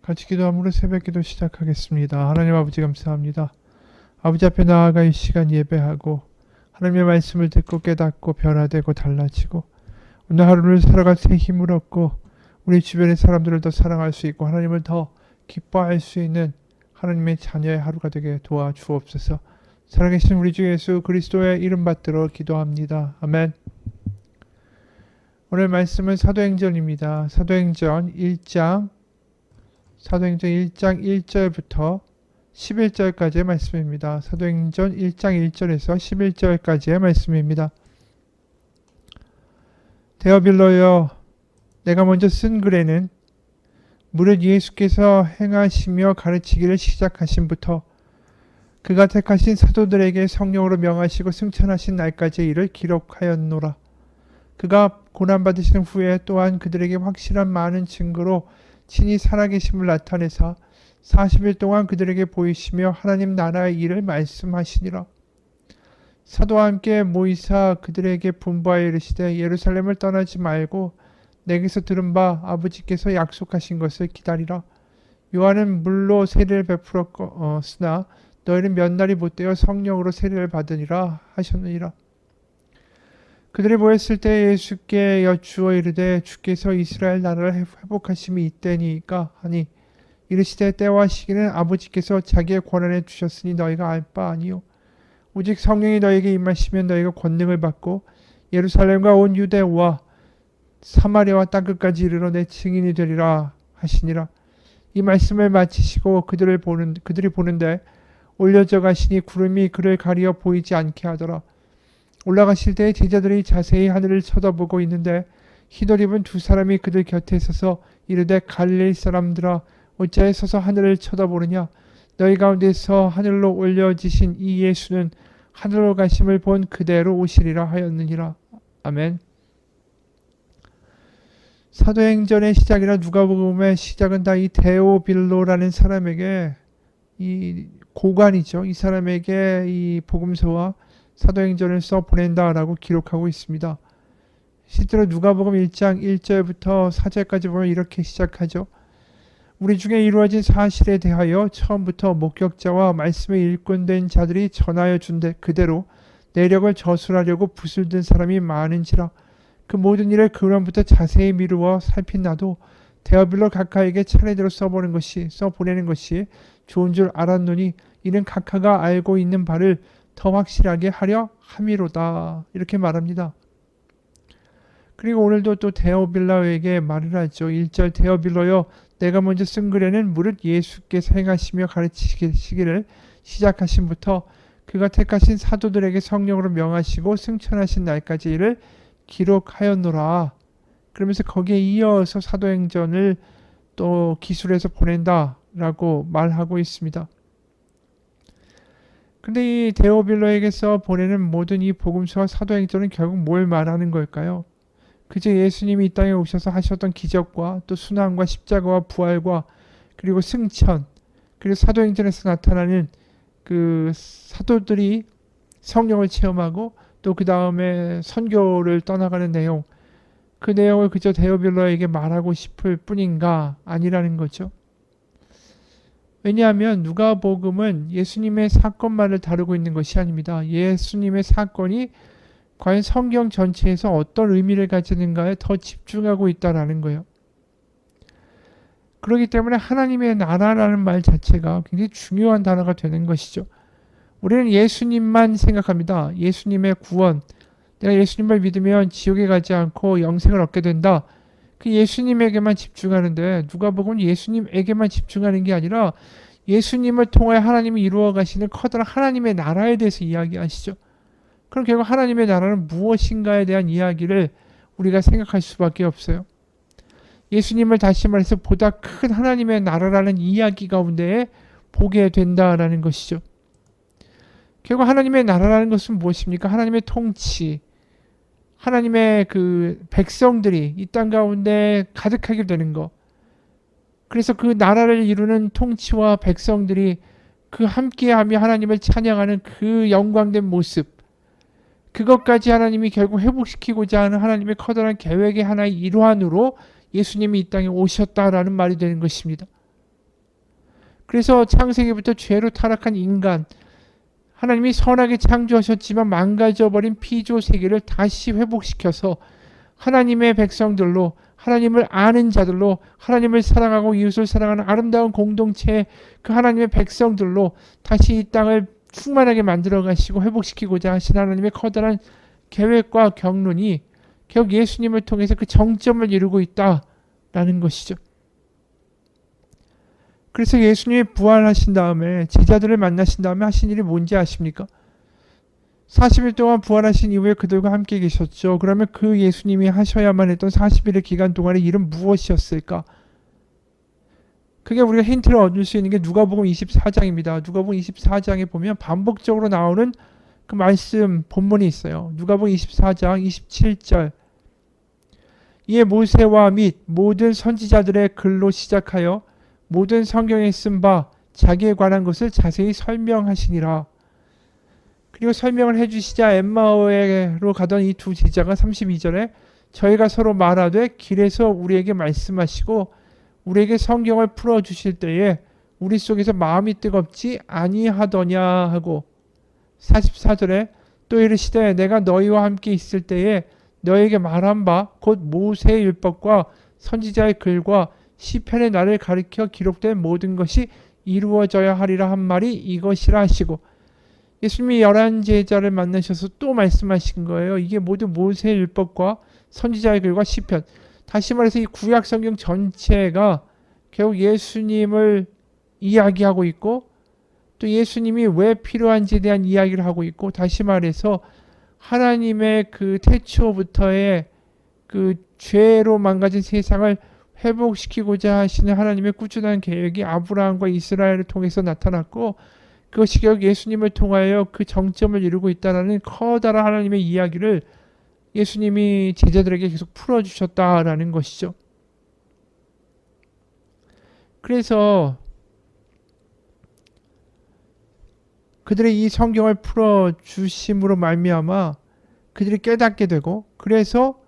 같이 기도함으로 새벽기도 시작하겠습니다. 하나님 아버지 감사합니다. 아버지 앞에 나아가 이 시간 예배하고 하나님의 말씀을 듣고 깨닫고 변화되고 달라지고 오늘 하루를 살아갈 새 힘을 얻고 우리 주변의 사람들을 더 사랑할 수 있고 하나님을 더 기뻐할 수 있는 하나님의 자녀의 하루가 되게 도와주옵소서. 살아계신 우리 주 예수 그리스도의 이름 받들어 기도합니다. 아멘. 오늘 말씀은 사도행전입니다. 사도행전 1장 1절부터 11절까지의 말씀입니다. 사도행전 1장 1절에서 11절까지의 말씀입니다. 데오빌로여, 내가 먼저 쓴 글에는 무릇 예수께서 행하시며 가르치기를 시작하신부터 그가 택하신 사도들에게 성령으로 명하시고 승천하신 날까지의 일을 기록하였노라. 그가 고난받으신 후에 또한 그들에게 확실한 많은 증거로 친히 살아계심을 나타내사 40일 동안 그들에게 보이시며 하나님 나라의 일을 말씀하시니라. 사도와 함께 모이사 그들에게 분부하여 이르시되 예루살렘을 떠나지 말고 내게서 들은 바 아버지께서 약속하신 것을 기다리라. 요한은 물로 세례를 베풀었으나 너희는 몇 날이 못되어 성령으로 세례를 받으니라 하셨느니라. 그들이 모였을 때 예수께 여쭈어 이르되 주께서 이스라엘 나라를 회복하심이 이때니까 하니 이르시되 때와 시기는 아버지께서 자기의 권한에 주셨으니 너희가 알 바 아니요 오직 성령이 너희에게 임하시면 너희가 권능을 받고 예루살렘과 온 유대와 사마리아와 땅끝까지 이르러 내 증인이 되리라 하시니라. 이 말씀을 마치시고 그들이 보는데 올려져 가시니 구름이 그를 가리어 보이지 않게 하더라. 올라가실 때 제자들이 자세히 하늘을 쳐다보고 있는데 흰옷 입은 두 사람이 그들 곁에 서서 이르되 갈릴리 사람들아 어찌하여 서서 하늘을 쳐다보느냐. 너희 가운데서 하늘로 올려지신 이 예수는 하늘로 가심을 본 그대로 오시리라 하였느니라. 아멘. 사도행전의 시작이나 누가복음의 시작은 다 이 데오빌로라는 사람에게 이 고관이죠. 이 사람에게 이 복음서와 사도행전을 써 보낸다라고 기록하고 있습니다. 실제로 누가복음 1장 1절부터 4절까지 보면 이렇게 시작하죠. 우리 중에 이루어진 사실에 대하여 처음부터 목격자와 말씀에 일꾼된 자들이 전하여 준데 그대로 내력을 저술하려고 붓을 든 사람이 많은지라. 그 모든 일을 그런부터 자세히 미루어 살핀 나도 데오빌로 각하에게 차례대로 써보내는 것이 좋은 줄 알았노니 이는 각하가 알고 있는 바를 더 확실하게 하려 함이로다. 이렇게 말합니다. 그리고 오늘도 또 데오빌로에게 말을 하죠. 1절 데오빌로여 내가 먼저 쓴 글에는 무릇 예수께서 행하시며 가르치시기를 시작하신부터 그가 택하신 사도들에게 성령으로 명하시고 승천하신 날까지 이를 기록하였노라. 그러면서 거기에 이어서 사도행전을 또 기술해서 보낸다라고 말하고 있습니다. 근데 이 데오빌로에게서 보내는 모든 이 복음서와 사도행전은 결국 뭘 말하는 걸까요? 그저 예수님이 이 땅에 오셔서 하셨던 기적과 또 순환과 십자가와 부활과 그리고 승천 그리고 사도행전에서 나타나는 그 사도들이 성령을 체험하고 또 그 다음에 선교를 떠나가는 내용 그 내용을 그저 데오빌로에게 말하고 싶을 뿐인가 아니라는 거죠. 왜냐하면 누가복음은 예수님의 사건만을 다루고 있는 것이 아닙니다. 예수님의 사건이 과연 성경 전체에서 어떤 의미를 가지는가에 더 집중하고 있다는 거예요. 그렇기 때문에 하나님의 나라라는 말 자체가 굉장히 중요한 단어가 되는 것이죠. 우리는 예수님만 생각합니다. 예수님의 구원, 내가 예수님을 믿으면 지옥에 가지 않고 영생을 얻게 된다. 그 예수님에게만 집중하는데 누가복음은 예수님에게만 집중하는 게 아니라 예수님을 통해 하나님이 이루어 가시는 커다란 하나님의 나라에 대해서 이야기하시죠. 그럼 결국 하나님의 나라는 무엇인가에 대한 이야기를 우리가 생각할 수밖에 없어요. 예수님을 다시 말해서 보다 큰 하나님의 나라라는 이야기 가운데 보게 된다라는 것이죠. 결국 하나님의 나라라는 것은 무엇입니까? 하나님의 통치, 하나님의 그 백성들이 이 땅 가운데 가득하게 되는 것. 그래서 그 나라를 이루는 통치와 백성들이 그 함께하며 하나님을 찬양하는 그 영광된 모습. 그것까지 하나님이 결국 회복시키고자 하는 하나님의 커다란 계획의 하나의 일환으로 예수님이 이 땅에 오셨다라는 말이 되는 것입니다. 그래서 창세기부터 죄로 타락한 인간, 하나님이 선하게 창조하셨지만 망가져버린 피조 세계를 다시 회복시켜서 하나님의 백성들로, 하나님을 아는 자들로, 하나님을 사랑하고 이웃을 사랑하는 아름다운 공동체의 그 하나님의 백성들로 다시 이 땅을 충만하게 만들어 가시고 회복시키고자 하신 하나님의 커다란 계획과 경륜이 결국 예수님을 통해서 그 정점을 이루고 있다라는 것이죠. 그래서 예수님이 부활하신 다음에 제자들을 만나신 다음에 하신 일이 뭔지 아십니까? 40일 동안 부활하신 이후에 그들과 함께 계셨죠. 그러면 그 예수님이 하셔야만 했던 40일의 기간 동안의 일은 무엇이었을까? 그게 우리가 힌트를 얻을 수 있는 게 누가복음 24장입니다. 누가복음 24장에 보면 반복적으로 나오는 그 말씀 본문이 있어요. 누가복음 24장 27절. 이에 모세와 및 모든 선지자들의 글로 시작하여 모든 성경에 쓴 바 자기에 관한 것을 자세히 설명하시니라. 그리고 설명을 해주시자 엠마오로 가던 이 두 제자가 32절에 저희가 서로 말하되 길에서 우리에게 말씀하시고 우리에게 성경을 풀어주실 때에 우리 속에서 마음이 뜨겁지 아니하더냐 하고 44절에 또 이르시되 내가 너희와 함께 있을 때에 너에게 말한 바 곧 모세의 율법과 선지자의 글과 시편의 나를 가리켜 기록된 모든 것이 이루어져야 하리라 한 말이 이것이라 하시고 예수님이 11제자를 만나셔서 또 말씀하신 거예요. 이게 모두 모세의 율법과 선지자의 글과 시편. 다시 말해서 이 구약 성경 전체가 결국 예수님을 이야기하고 있고 또 예수님이 왜 필요한지에 대한 이야기를 하고 있고 다시 말해서 하나님의 그 태초부터의 그 죄로 망가진 세상을 회복시키고자 하시는 하나님의 꾸준한 계획이 아브라함과 이스라엘을 통해서 나타났고 그것이 결국 예수님을 통하여 그 정점을 이루고 있다는 커다란 하나님의 이야기를 예수님이 제자들에게 계속 풀어주셨다라는 것이죠. 그래서 그들의 이 성경을 풀어주심으로 말미암아 그들이 깨닫게 되고 그래서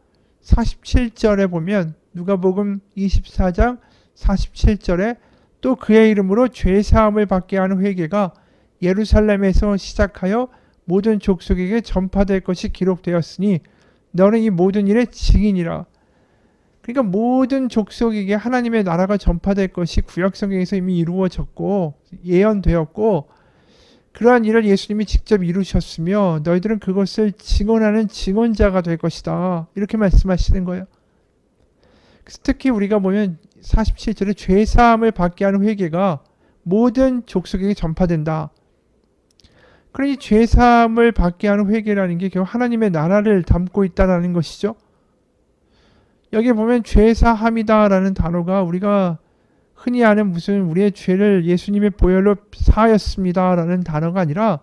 47절에 보면 누가복음 24장 47절에 또 그의 이름으로 죄사함을 받게 하는 회개가 예루살렘에서 시작하여 모든 족속에게 전파될 것이 기록되었으니 너는 이 모든 일의 증인이라. 그러니까 모든 족속에게 하나님의 나라가 전파될 것이 구약성경에서 이미 이루어졌고 예언되었고 그러한 일을 예수님이 직접 이루셨으며 너희들은 그것을 증언하는 증언자가 될 것이다. 이렇게 말씀하시는 거예요. 그래서 특히 우리가 보면 47절에 죄사함을 받게 하는 회개가 모든 족속에게 전파된다. 그러니 죄사함을 받게 하는 회개라는 게 결국 하나님의 나라를 담고 있다는 것이죠. 여기 보면 죄사함이다라는 단어가 우리가 흔히 아는 무슨 우리의 죄를 예수님의 보혈로 사하였습니다라는 단어가 아니라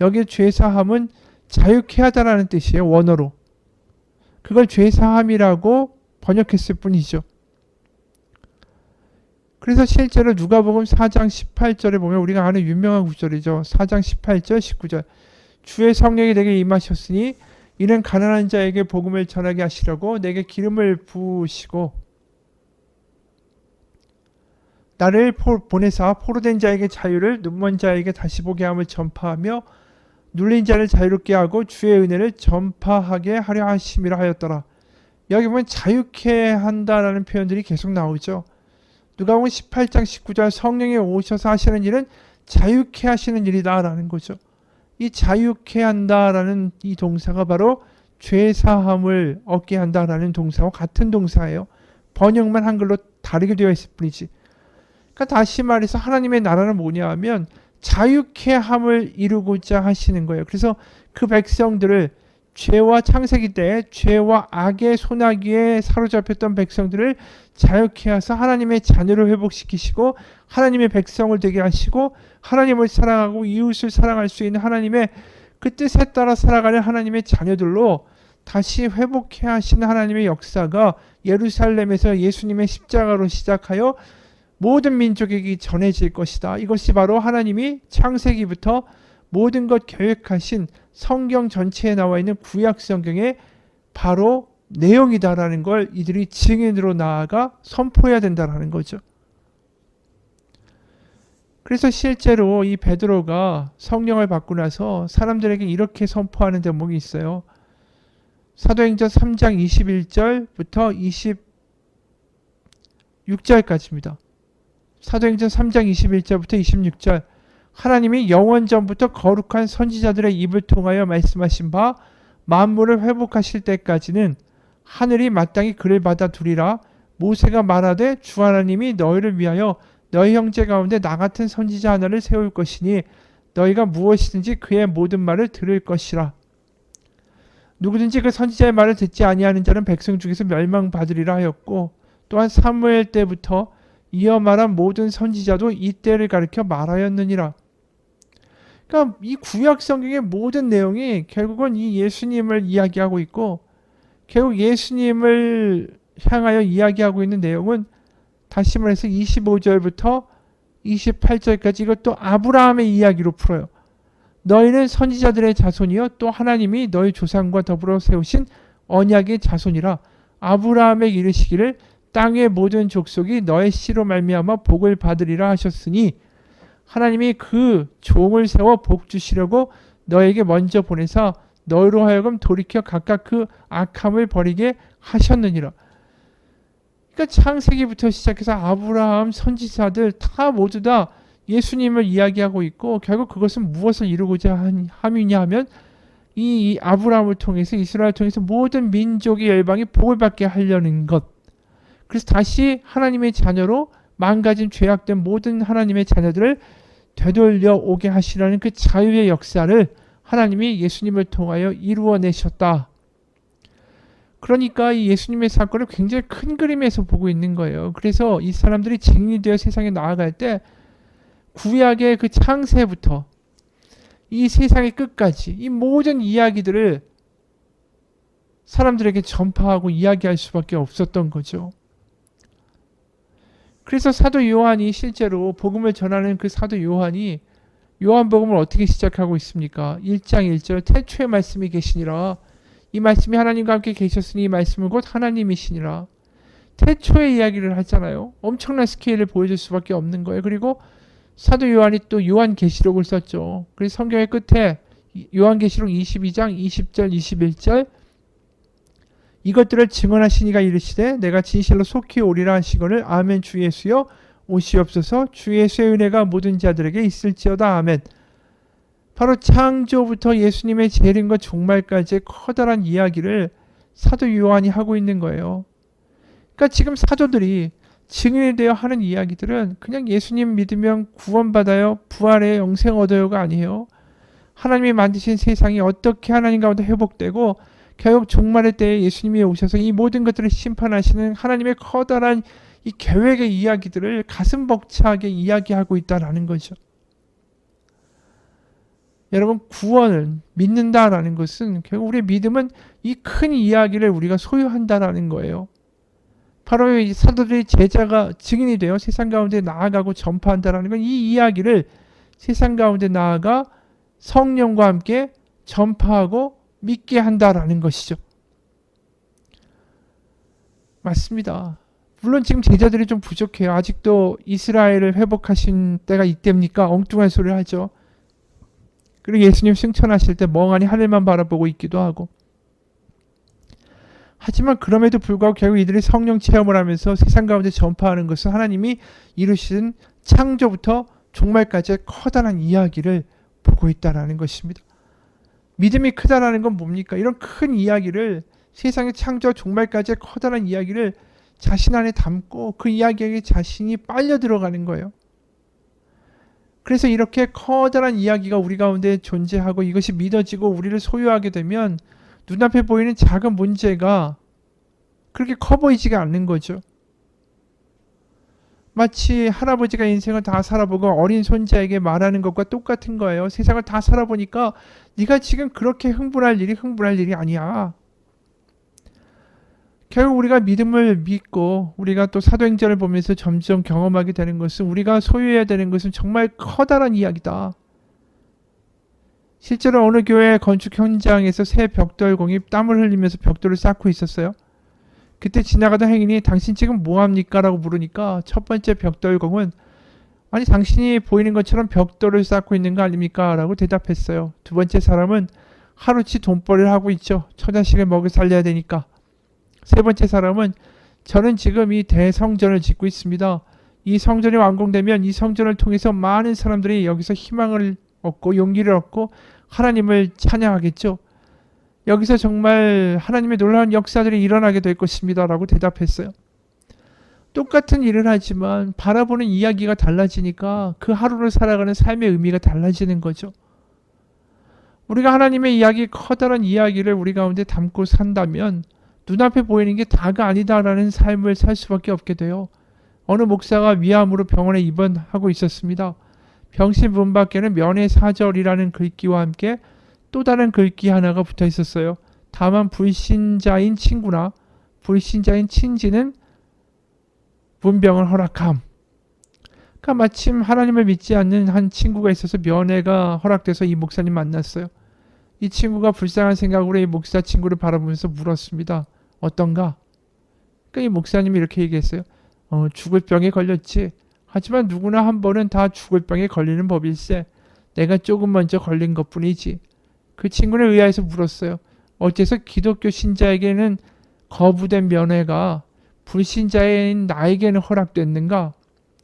여기 죄사함은 자유케 하다라는 뜻이에요. 원어로. 그걸 죄사함이라고 번역했을 뿐이죠. 그래서 실제로 누가복음 4장 18절에 보면 우리가 아는 유명한 구절이죠. 4장 18절 19절 주의 성령이 내게 임하셨으니 이는 가난한 자에게 복음을 전하게 하시려고 내게 기름을 부으시고 나를 보내사 포로된 자에게 자유를 눈먼 자에게 다시 보게 함을 전파하며 눌린 자를 자유롭게 하고 주의 은혜를 전파하게 하려 하심이라 하였더라. 여기 보면 자유케 한다라는 표현들이 계속 나오죠. 누가복음 18장 19절 성령이 오셔서 하시는 일은 자유케 하시는 일이다라는 거죠. 이 자유케 한다라는 이 동사가 바로 죄사함을 얻게 한다라는 동사와 같은 동사예요. 번역만 한글로 다르게 되어 있을 뿐이지. 그러니까 다시 말해서 하나님의 나라는 뭐냐 하면 자유케 함을 이루고자 하시는 거예요. 그래서 그 백성들을 죄와 창세기 때 죄와 악의 소나기에 사로잡혔던 백성들을 자유케 하사 하나님의 자녀를 회복시키시고 하나님의 백성을 되게 하시고 하나님을 사랑하고 이웃을 사랑할 수 있는 하나님의 그 뜻에 따라 살아가는 하나님의 자녀들로 다시 회복해 하시는 하나님의 역사가 예루살렘에서 예수님의 십자가로 시작하여 모든 민족에게 전해질 것이다. 이것이 바로 하나님이 창세기부터 모든 것 계획하신 성경 전체에 나와 있는 구약 성경의 바로 내용이다라는 걸 이들이 증인으로 나아가 선포해야 된다라는 거죠. 그래서 실제로 이 베드로가 성령을 받고 나서 사람들에게 이렇게 선포하는 대목이 있어요. 사도행전 3장 21절부터 26절까지입니다. 사도행전 3장 21절부터 26절. 하나님이 영원전부터 거룩한 선지자들의 입을 통하여 말씀하신 바 만물을 회복하실 때까지는 하늘이 마땅히 그를 받아두리라. 모세가 말하되 주 하나님이 너희를 위하여 너희 형제 가운데 나 같은 선지자 하나를 세울 것이니 너희가 무엇이든지 그의 모든 말을 들을 것이라. 누구든지 그 선지자의 말을 듣지 아니하는 자는 백성 중에서 멸망받으리라 하였고, 또한 사무엘 때부터 이어 말한 모든 선지자도 이 때를 가리켜 말하였느니라. 그러니까 이 구약 성경의 모든 내용이 결국은 이 예수님을 이야기하고 있고, 결국 예수님을 향하여 이야기하고 있는 내용은 다시 말해서 25절부터 28절까지 이것도 아브라함의 이야기로 풀어요. 너희는 선지자들의 자손이요 또 하나님이 너희 조상과 더불어 세우신 언약의 자손이라. 아브라함에게 이르시기를 땅의 모든 족속이 너의 씨로 말미암아 복을 받으리라 하셨으니 하나님이 그 종을 세워 복 주시려고 너에게 먼저 보내사 너희로 하여금 돌이켜 각각 그 악함을 버리게 하셨느니라. 그러니까 창세기부터 시작해서 아브라함 선지자들 다 모두 다 예수님을 이야기하고 있고, 결국 그것은 무엇을 이루고자 함이냐 하면 이 아브라함을 통해서 이스라엘을 통해서 모든 민족의 열방이 복을 받게 하려는 것. 그래서 다시 하나님의 자녀로 망가진 죄악된 모든 하나님의 자녀들을 되돌려 오게 하시라는 그 자유의 역사를 하나님이 예수님을 통하여 이루어내셨다. 그러니까 이 예수님의 사건을 굉장히 큰 그림에서 보고 있는 거예요. 그래서 이 사람들이 증인되어 세상에 나아갈 때 구약의 그 창세부터 이 세상의 끝까지 이 모든 이야기들을 사람들에게 전파하고 이야기할 수밖에 없었던 거죠. 그래서 사도 요한이 실제로 복음을 전하는 그 사도 요한이 요한복음을 어떻게 시작하고 있습니까? 1장 1절 태초에 말씀이 계시니라. 이 말씀이 하나님과 함께 계셨으니 이 말씀은 곧 하나님이시니라. 태초의 이야기를 하잖아요. 엄청난 스케일을 보여줄 수밖에 없는 거예요. 그리고 사도 요한이 또 요한계시록을 썼죠. 그래서 성경의 끝에 요한계시록 22장 20절 21절 이것들을 증언하시니가 이르시되 내가 진실로 속히 오리라 하시거늘 아멘. 주 예수여 오시옵소서. 주 예수의 은혜가 모든 자들에게 있을지어다. 아멘. 바로 창조부터 예수님의 재림과 종말까지의 커다란 이야기를 사도 요한이 하고 있는 거예요. 그러니까 지금 사도들이 증인이 되어 하는 이야기들은 그냥 예수님 믿으면 구원받아요, 부활의 영생 얻어요가 아니에요. 하나님이 만드신 세상이 어떻게 하나님 가운데 회복되고 결국 종말의 때에 예수님이 오셔서 이 모든 것들을 심판하시는 하나님의 커다란 이 계획의 이야기들을 가슴 벅차게 이야기하고 있다라는 거죠. 여러분, 구원을 믿는다라는 것은 결국 우리의 믿음은 이 큰 이야기를 우리가 소유한다라는 거예요. 바로 이 사도들이 제자가 증인이 되어 세상 가운데 나아가고 전파한다라는 건 이 이야기를 세상 가운데 나아가 성령과 함께 전파하고 믿게 한다라는 것이죠. 맞습니다. 물론 지금 제자들이 좀 부족해요. 아직도 이스라엘을 회복하신 때가 이때입니까? 엉뚱한 소리를 하죠. 그리고 예수님 승천하실 때 멍하니 하늘만 바라보고 있기도 하고. 하지만 그럼에도 불구하고 결국 이들이 성령 체험을 하면서 세상 가운데 전파하는 것은 하나님이 이루신 창조부터 종말까지의 커다란 이야기를 보고 있다는 것입니다. 믿음이 크다라는 건 뭡니까? 이런 큰 이야기를, 세상의 창조와 종말까지의 커다란 이야기를 자신 안에 담고 그 이야기에 자신이 빨려 들어가는 거예요. 그래서 이렇게 커다란 이야기가 우리 가운데 존재하고 이것이 믿어지고 우리를 소유하게 되면 눈앞에 보이는 작은 문제가 그렇게 커 보이지가 않는 거죠. 마치 할아버지가 인생을 다 살아보고 어린 손자에게 말하는 것과 똑같은 거예요. 세상을 다 살아보니까 네가 지금 그렇게 흥분할 일이 아니야. 결국 우리가 믿음을 믿고 우리가 또 사도행전을 보면서 점점 경험하게 되는 것은, 우리가 소유해야 되는 것은 정말 커다란 이야기다. 실제로 어느 교회 건축 현장에서 새 벽돌공이 땀을 흘리면서 벽돌을 쌓고 있었어요. 그때 지나가던 행인이 당신 지금 뭐합니까? 라고 물으니까 첫 번째 벽돌공은 아니 당신이 보이는 것처럼 벽돌을 쌓고 있는 거 아닙니까? 라고 대답했어요. 두 번째 사람은 하루치 돈벌이를 하고 있죠. 처자식을 먹여 살려야 되니까. 세 번째 사람은 저는 지금 이 대성전을 짓고 있습니다. 이 성전이 완공되면 이 성전을 통해서 많은 사람들이 여기서 희망을 얻고 용기를 얻고 하나님을 찬양하겠죠. 여기서 정말 하나님의 놀라운 역사들이 일어나게 될 것입니다. 라고 대답했어요. 똑같은 일을 하지만 바라보는 이야기가 달라지니까 그 하루를 살아가는 삶의 의미가 달라지는 거죠. 우리가 하나님의 이야기, 커다란 이야기를 우리 가운데 담고 산다면 눈앞에 보이는 게 다가 아니다라는 삶을 살 수밖에 없게 돼요. 어느 목사가 위암으로 병원에 입원하고 있었습니다. 병실 문 밖에는 면회사절이라는 글귀와 함께 또 다른 글귀 하나가 붙어 있었어요. 다만 불신자인 친구나 불신자인 친지는 문병을 허락함. 그러니까 마침 하나님을 믿지 않는 한 친구가 있어서 면회가 허락돼서 이 목사님 만났어요. 이 친구가 불쌍한 생각으로 이 목사 친구를 바라보면서 물었습니다. 어떤가? 그러니까 이 목사님이 이렇게 얘기했어요. 죽을 병에 걸렸지. 하지만 누구나 한 번은 다 죽을 병에 걸리는 법일세. 내가 조금 먼저 걸린 것뿐이지. 그 친구는 의아해서 물었어요. 어째서 기독교 신자에게는 거부된 면회가 불신자인 나에게는 허락됐는가?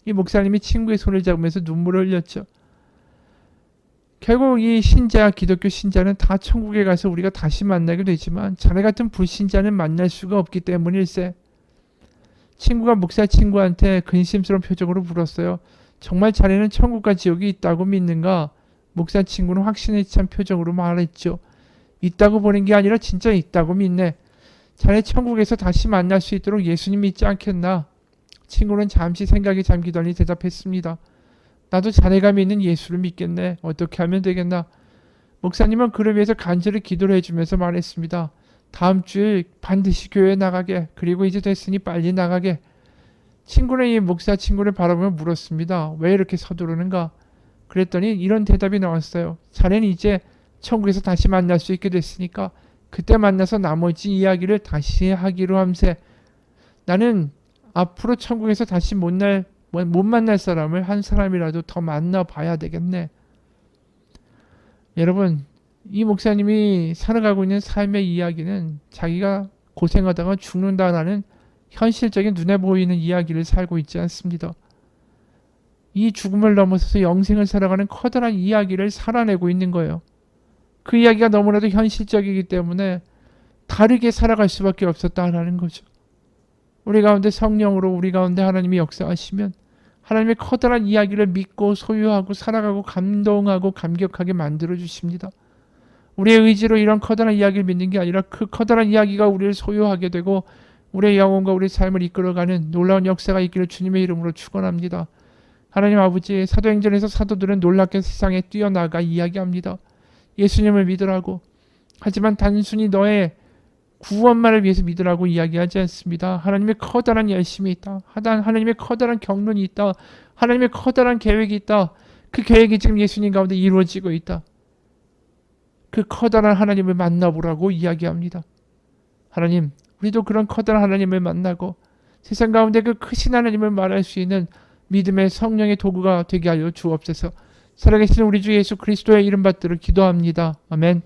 이 목사님이 친구의 손을 잡으면서 눈물을 흘렸죠. 결국 이 신자, 기독교 신자는 다 천국에 가서 우리가 다시 만나게 되지만 자네 같은 불신자는 만날 수가 없기 때문일세. 친구가 목사 친구한테 근심스러운 표정으로 물었어요. 정말 자네는 천국과 지옥이 있다고 믿는가? 목사 친구는 확신에 찬 표정으로 말했죠. 있다고 보는 게 아니라 진짜 있다고 믿네. 자네 천국에서 다시 만날 수 있도록 예수님 믿지 않겠나? 친구는 잠시 생각에 잠기더니 대답했습니다. 나도 자네가 믿는 예수를 믿겠네. 어떻게 하면 되겠나? 목사님은 그를 위해서 간절히 기도를 해주면서 말했습니다. 다음 주에 반드시 교회에 나가게. 그리고 이제 됐으니 빨리 나가게. 친구는 이 목사 친구를 바라보며 물었습니다. 왜 이렇게 서두르는가? 그랬더니 이런 대답이 나왔어요. 자네는 이제 천국에서 다시 만날 수 있게 됐으니까 그때 만나서 나머지 이야기를 다시 하기로 함세. 나는 앞으로 천국에서 다시 못 만날 사람을 한 사람이라도 더 만나봐야 되겠네. 여러분, 이 목사님이 살아가고 있는 삶의 이야기는 자기가 고생하다가 죽는다라는 현실적인 눈에 보이는 이야기를 살고 있지 않습니다. 이 죽음을 넘어서서 영생을 살아가는 커다란 이야기를 살아내고 있는 거예요. 그 이야기가 너무나도 현실적이기 때문에 다르게 살아갈 수밖에 없었다라는 거죠. 우리 가운데 성령으로 우리 가운데 하나님이 역사하시면 하나님의 커다란 이야기를 믿고 소유하고 살아가고 감동하고 감격하게 만들어 주십니다. 우리의 의지로 이런 커다란 이야기를 믿는 게 아니라 그 커다란 이야기가 우리를 소유하게 되고 우리의 영혼과 우리의 삶을 이끌어가는 놀라운 역사가 있기를 주님의 이름으로 축원합니다. 하나님 아버지, 사도행전에서 사도들은 놀랍게 세상에 뛰어나가 이야기합니다. 예수님을 믿으라고. 하지만 단순히 너의 구원만을 위해서 믿으라고 이야기하지 않습니다. 하나님의 커다란 열심이 있다. 하나님의 커다란 경륜이 있다. 하나님의 커다란 계획이 있다. 그 계획이 지금 예수님 가운데 이루어지고 있다. 그 커다란 하나님을 만나보라고 이야기합니다. 하나님, 우리도 그런 커다란 하나님을 만나고 세상 가운데 그 크신 하나님을 말할 수 있는 믿음의 성령의 도구가 되게 하여 주옵소서. 살아계신 우리 주 예수 그리스도의 이름 받들어 기도합니다. 아멘.